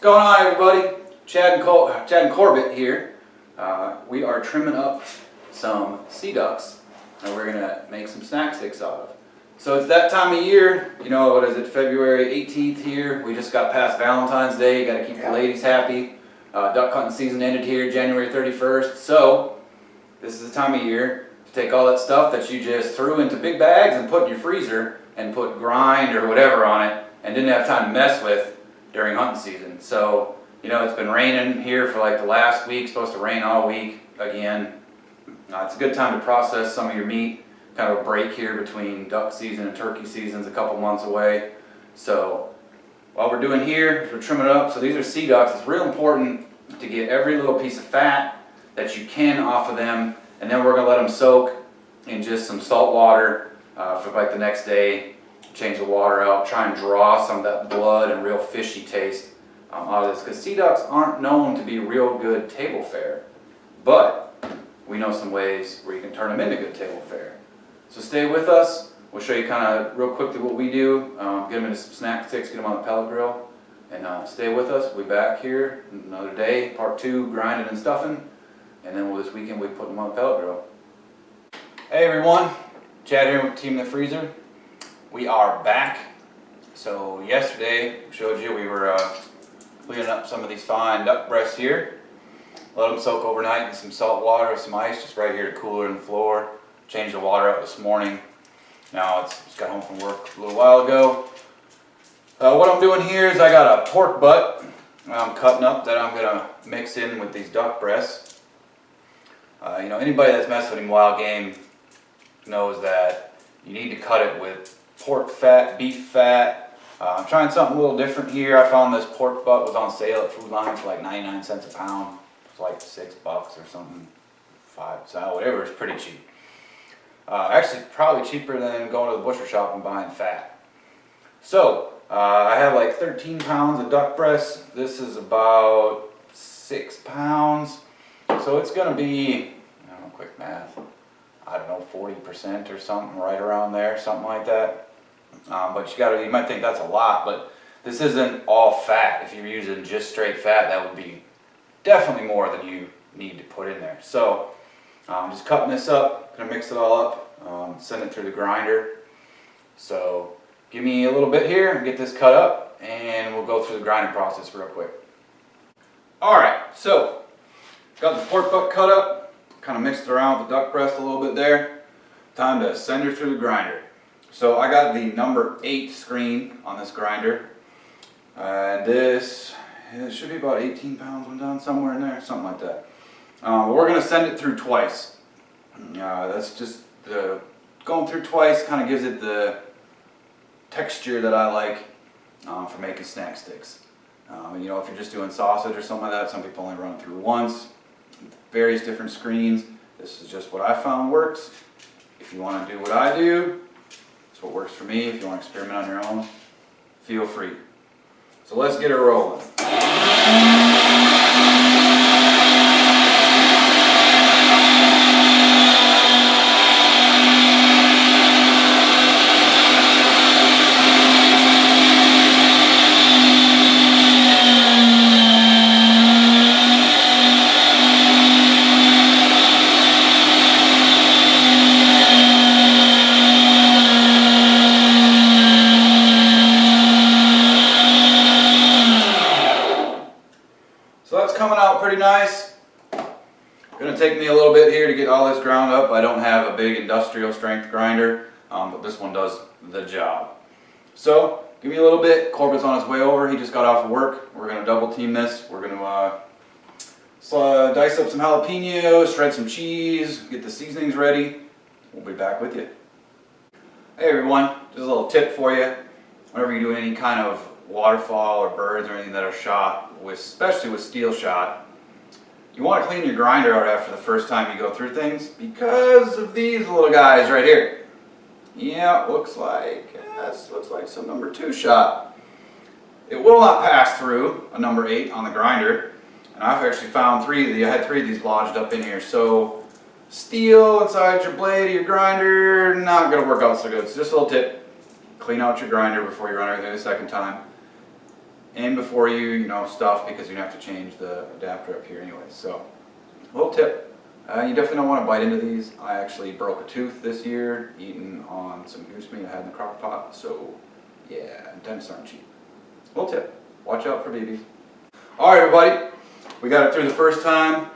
Going on, everybody? Chad and Corbett here. We are trimming up some sea ducks and we're gonna make some snack sticks out of. So it's that time of year, you know, what is it, February 18th here. We just got past Valentine's Day, gotta keep the ladies happy. Duck hunting season ended here January 31st. So this is the time of year to take all that stuff that you just threw into big bags and put in your freezer and put grind or whatever on it and didn't have time to mess with during hunting season. So, you know, it's been raining here for like the last week, supposed to rain all week again. It's a good time to process some of your meat, kind of a break here between duck season and turkey season's a couple months away. So what we're doing here is we're trimming it up. So these are sea ducks. It's real important to get every little piece of fat that you can off of them, and then we're gonna let them soak in just some salt water for like the next day. Change the water out, try and draw some of that blood and real fishy taste out of this, because sea ducks aren't known to be real good table fare, but we know some ways where you can turn them into good table fare. So stay with us. We'll show you kind of real quickly what we do, get them into some snack sticks, get them on the pellet grill, and stay with us. We'll be back here another day, part 2, grinding and stuffing, and then this weekend we put them on the pellet grill. Hey everyone, Chad here with Team the Freezer. We are back. So yesterday I showed you we were cleaning up some of these fine duck breasts here. Let them soak overnight in some salt water with some ice just right here to cooler in the floor. Changed the water out this morning. Now just got home from work a little while ago. What I'm doing here is I got a pork butt I'm cutting up that I'm gonna mix in with these duck breasts. You know, anybody that's messed with any wild game knows that you need to cut it with pork fat, beef fat. I'm trying something a little different here. I found this pork butt was on sale at Food Lion for like 99 cents a pound. It's like $6 or something, 5 cents, whatever. It's pretty cheap. Actually, probably cheaper than going to the butcher shop and buying fat. So I have like 13 pounds of duck breast. This is about 6 pounds. So it's gonna be, I don't know, quick math, I don't know, 40% or something, right around there, something like that. But you might think that's a lot, but this isn't all fat. If you're using just straight fat, that would be definitely more than you need to put in there. So I'm just cutting this up, gonna mix it all up, send it through the grinder. So give me a little bit here and get this cut up, and we'll go through the grinding process real quick. All right, so got the pork butt cut up, kind of mixed it around with the duck breast a little bit there. Time to send her through the grinder. So I got the number 8 screen on this grinder. And this, it should be about 18 pounds went down somewhere in there, something like that. We're going to send it through twice. That's just going through twice kind of gives it the texture that I like for making snack sticks. You know, if you're just doing sausage or something like that, some people only run it through once. Various different screens. This is just what I found works. If you want to do what I do, it's what works for me. If you want to experiment on your own, feel free. So let's get her rolling. So that's coming out pretty nice. Gonna take me a little bit here to get all this ground up. I don't have a big industrial strength grinder, but this one does the job. So give me a little bit. Corbett's on his way over. He just got off of work. We're gonna double team this. We're gonna dice up some jalapenos, shred some cheese, get the seasonings ready. We'll be back with you. Hey everyone, just a little tip for you. Whenever you do any kind of waterfall or birds or anything that are shot, especially with steel shot, you want to clean your grinder out after the first time you go through things because of these little guys right here. Yeah, looks like some number 2 shot. It will not pass through a number 8 on the grinder, and I've actually found 3 of these. I had 3 of these lodged up in here. So steel inside your blade of your grinder, not going to work out so good. So just a little tip: clean out your grinder before you run everything the second time. in before you stuff, because you have to change the adapter up here anyway. So, little tip, you definitely don't want to bite into these. I actually broke a tooth this year eating on some goose meat I had in the crock pot, so yeah, dentists aren't cheap. Little tip, watch out for BBs. Alright everybody, we got it through the first time.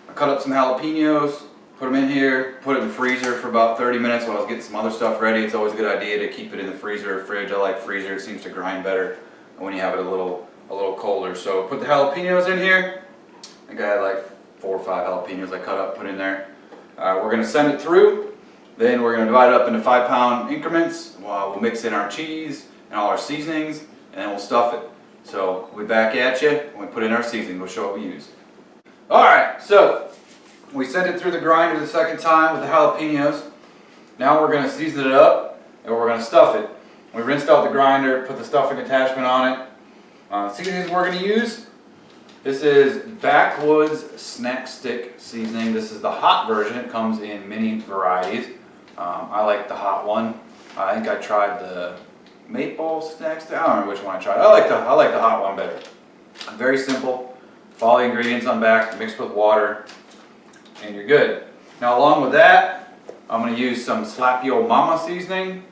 I cut up some jalapenos, put them in here, put it in the freezer for about 30 minutes while I was getting some other stuff ready. It's always a good idea to keep it in the freezer or fridge. I like freezer, it seems to grind better when you have it a little colder. So put the jalapenos in here. I think I had like 4 or 5 jalapenos I cut up, put in there. We're going to send it through. Then we're going to divide it up into 5-pound increments. We'll mix in our cheese and all our seasonings, and then we'll stuff it. So we'll be back at you when we put in our seasoning. We'll show what we use. Alright, so we sent it through the grinder the second time with the jalapenos. Now we're going to season it up and we're going to stuff it. We rinsed out the grinder, put the stuffing attachment on it. Seasonings we're going to use. This is Backwoods Snack Stick seasoning. This is the hot version. It comes in many varieties. I like the hot one. I think I tried the maple snack stick. I don't remember which one I tried. I like the hot one better. Very simple. Follow the ingredients on back, mixed with water, and you're good. Now along with that, I'm going to use some Slappy Old Mama seasoning,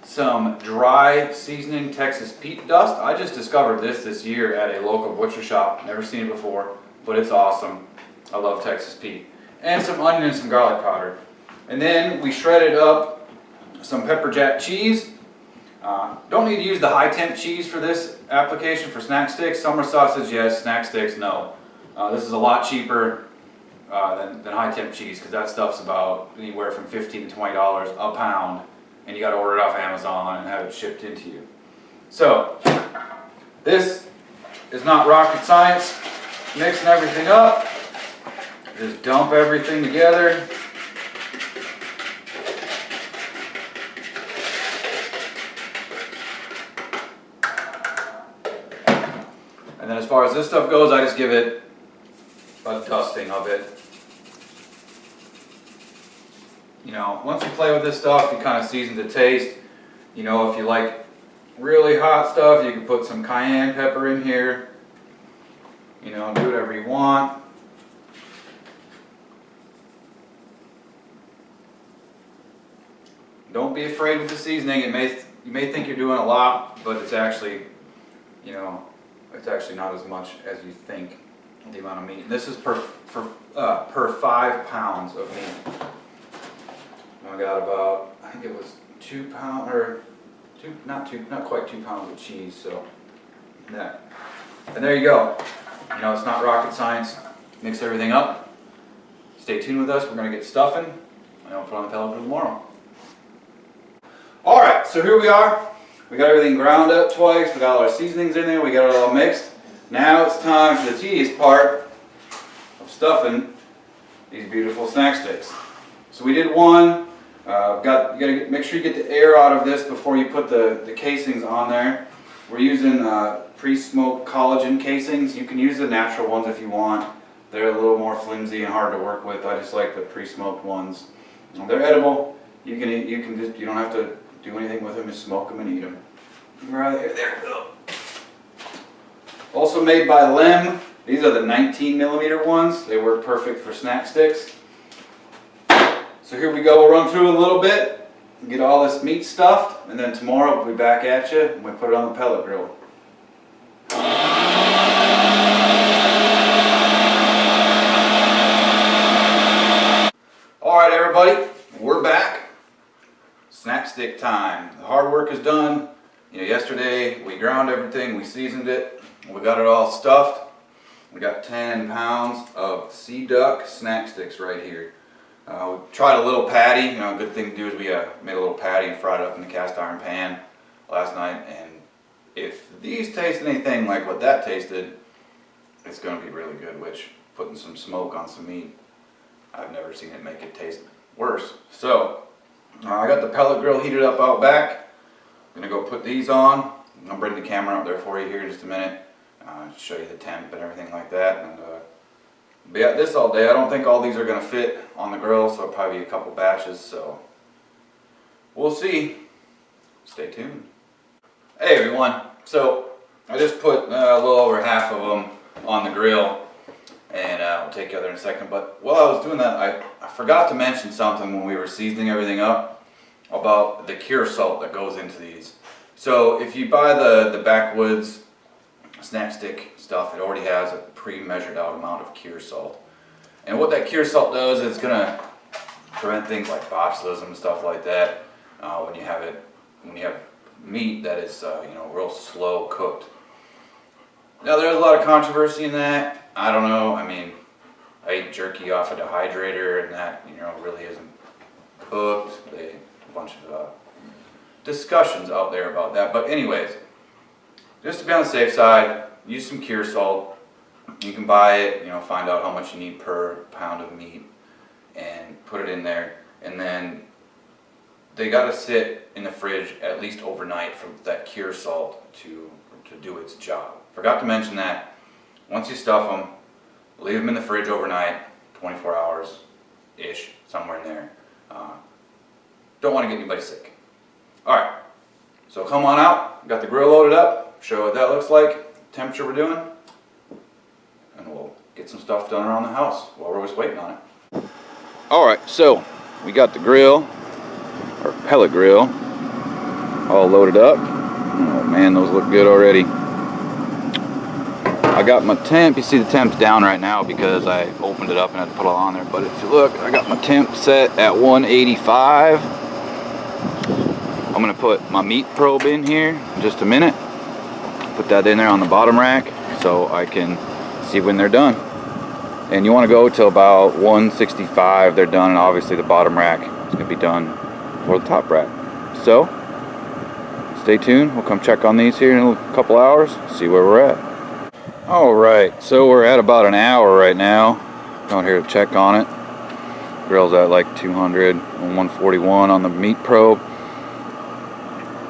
some dry seasoning Texas Pete Dust. I just discovered this year at a local butcher shop. Never seen it before, but it's awesome. I love Texas Pete. And some onion and some garlic powder. And then we shredded up some pepper jack cheese. Don't need to use the high temp cheese for this application for snack sticks. Summer sausage, yes. Snack sticks, no. This is a lot cheaper than high temp cheese, because that stuff's about anywhere from $15 to $20 a pound, and you got to order it off Amazon and have it shipped into you. So this is not rocket science. Mixing everything up. Just dump everything together. And then as far as this stuff goes, I just give it a dusting of it. Once you play with this stuff, you kind of season to taste. If you like really hot stuff, you can put some cayenne pepper in here. Do whatever you want. Don't be afraid with the seasoning. You may think you're doing a lot, but it's actually, it's actually not as much as you think, the amount of meat. And this is per 5 pounds of meat. I got about, I think it was 2 pounds, or not quite 2 pounds of cheese. So that, and there you go. It's not rocket science. Mix everything up. Stay tuned with us. We're going to get stuffing, and I'll put on the pellet grill tomorrow. All right, so here we are. We got everything ground up twice. We got all our seasonings in there. We got it all mixed. Now it's time for the tedious part of stuffing these beautiful snack sticks. So we did one. You gotta make sure you get the air out of this before you put the casings on there. We're using pre-smoked collagen casings. You can use the natural ones if you want. They're a little more flimsy and hard to work with. I just like the pre-smoked ones. They're edible. You don't have to do anything with them. Just smoke them and eat them. Right there. Also made by Lem. These are the 19mm ones. They work perfect for snack sticks. So here we go. We'll run through a little bit, get all this meat stuffed, and then tomorrow we'll be back at you and we put it on the pellet grill. All right, everybody, we're back. Snack stick time. The hard work is done. Yesterday we ground everything, we seasoned it, we got it all stuffed. We got 10 pounds of Sea Duck snack sticks right here. We tried a little patty. A good thing to do is we made a little patty and fried it up in the cast iron pan last night. And if these taste anything like what that tasted, it's going to be really good. Which, putting some smoke on some meat, I've never seen it make it taste worse. So I got the pellet grill heated up out back. I'm going to go put these on. I'll bring the camera up there for you here in just a minute. Show you the temp and everything like that. And be at this all day. I don't think all these are going to fit on the grill, so it'll probably be a couple batches. So we'll see. Stay tuned. Hey everyone. So I just put a little over half of them on the grill, and I'll take you there in a second. But while I was doing that, I forgot to mention something when we were seasoning everything up about the cure salt that goes into these. So if you buy the Backwoods snack stick stuff, it already has a pre-measured out amount of cure salt. And what that cure salt does is it's gonna prevent things like botulism and stuff like that when you have meat that is real slow cooked. Now there's a lot of controversy in that. I don't know. I mean, I ate jerky off a dehydrator, and that really isn't cooked. A bunch of discussions out there about that. But anyways, just to be on the safe side, use some cure salt. You can buy it. Find out how much you need per pound of meat, and put it in there. And then they got to sit in the fridge at least overnight for that cure salt to do its job. Forgot to mention that. Once you stuff them, leave them in the fridge overnight, 24 hours-ish, somewhere in there. Don't want to get anybody sick. Alright, so come on out. Got the grill loaded up. Show what that looks like, temperature we're doing, and we'll get some stuff done around the house while we're just waiting on it. Alright, so we got the grill, our pellet grill, all loaded up. Oh man, those look good already. I got my temp, you see the temp's down right now because I opened it up and had to put it all on there, but if you look, I got my temp set at 185. I'm going to put my meat probe in here in just a minute. Put that in there on the bottom rack so I can see when they're done. And you want to go till about 165 they're done, and obviously the bottom rack is going to be done for the top rack. So stay tuned, we'll come check on these here in a couple hours, see where we're at. Alright, so we're at about an hour right now. Out here to check on it. Grill's at like 200 and 141 on the meat probe.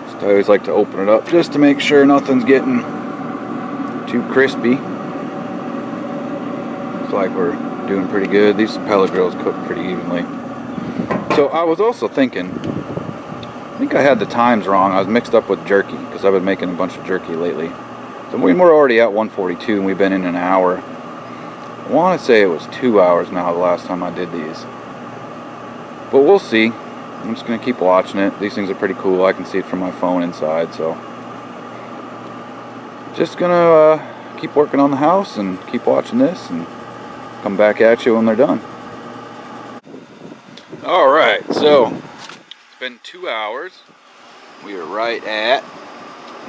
So I always like to open it up just to make sure nothing's getting too crispy. Looks like we're doing pretty good. These pellet grills cook pretty evenly. So I was also thinking, I think I had the times wrong. I was mixed up with jerky because I've been making a bunch of jerky lately. So we're already at 142 and we've been in an hour. I want to say it was 2 hours now the last time I did these. But we'll see. I'm just going to keep watching it. These things are pretty cool. I can see it from my phone inside. So just going to keep working on the house and keep watching this and come back at you when they're done. Alright, so it's been 2 hours. We are right at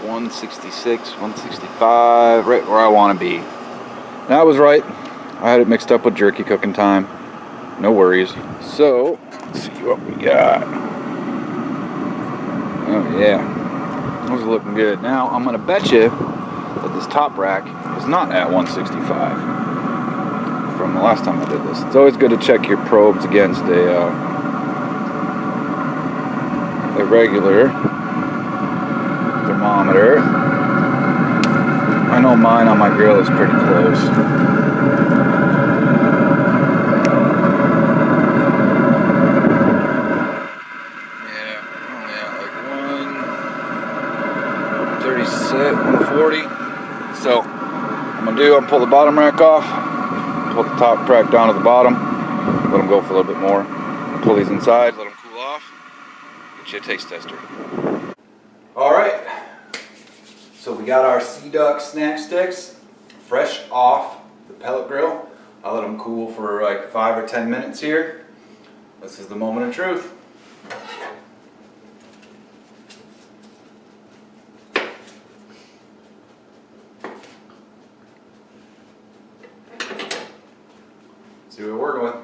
166, 165, right where I want to be. That was right. I had it mixed up with jerky cooking time. No worries. So, let's see what we got. Oh yeah, those are looking good. Now, I'm going to bet you that this top rack is not at 165 from the last time I did this. It's always good to check your probes against a regular thermometer. I know mine on my grill is pretty close. Yeah, only at like 136, 140. So, I'm gonna pull the bottom rack off, pull the top rack down to the bottom, let them go for a little bit more, pull these inside, let them cool off, get you a taste tester. Alright, so we got our Sea Duck snack sticks fresh off the pellet grill. I'll let them cool for like 5 or 10 minutes here. This is the moment of truth. See what we're working with.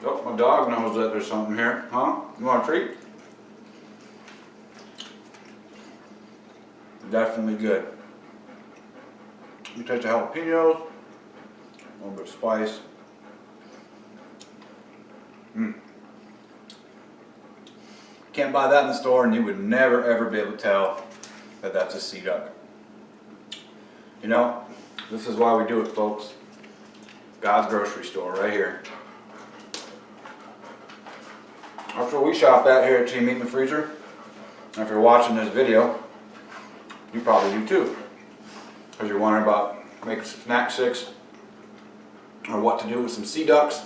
Oh, my dog knows that there's something here. Huh? You want a treat? Definitely good. You taste the jalapenos, a little bit of spice. Can't buy that in the store, and you would never ever be able to tell that that's a Sea Duck. You know, This is why we do it, folks. God's grocery store right here. That's where we shop at here at Team Meat in the Freezer. And if you're watching this video, you probably do too. Because you're wondering about making some snack sticks, or what to do with some sea ducks,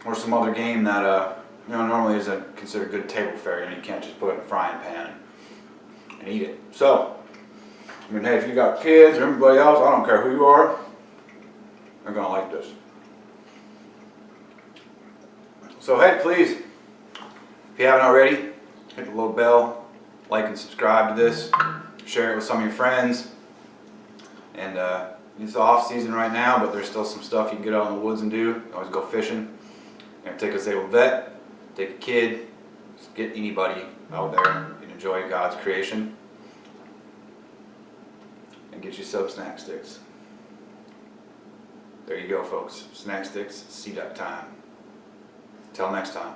or some other game that normally isn't considered good table fare, and you can't just put it in a frying pan and eat it. So, I mean, hey, if you got kids or everybody else, I don't care who you are, they're gonna like this. So hey, please, if you haven't already, hit the little bell, like and subscribe to this, share it with some of your friends. And it's off season right now, but there's still some stuff you can get out in the woods and do. You can always go fishing. You can take a disabled vet, take a kid, just get anybody out there and enjoy God's creation. And get you some snack sticks. There you go, folks. Snack sticks, sea duck time. Till next time.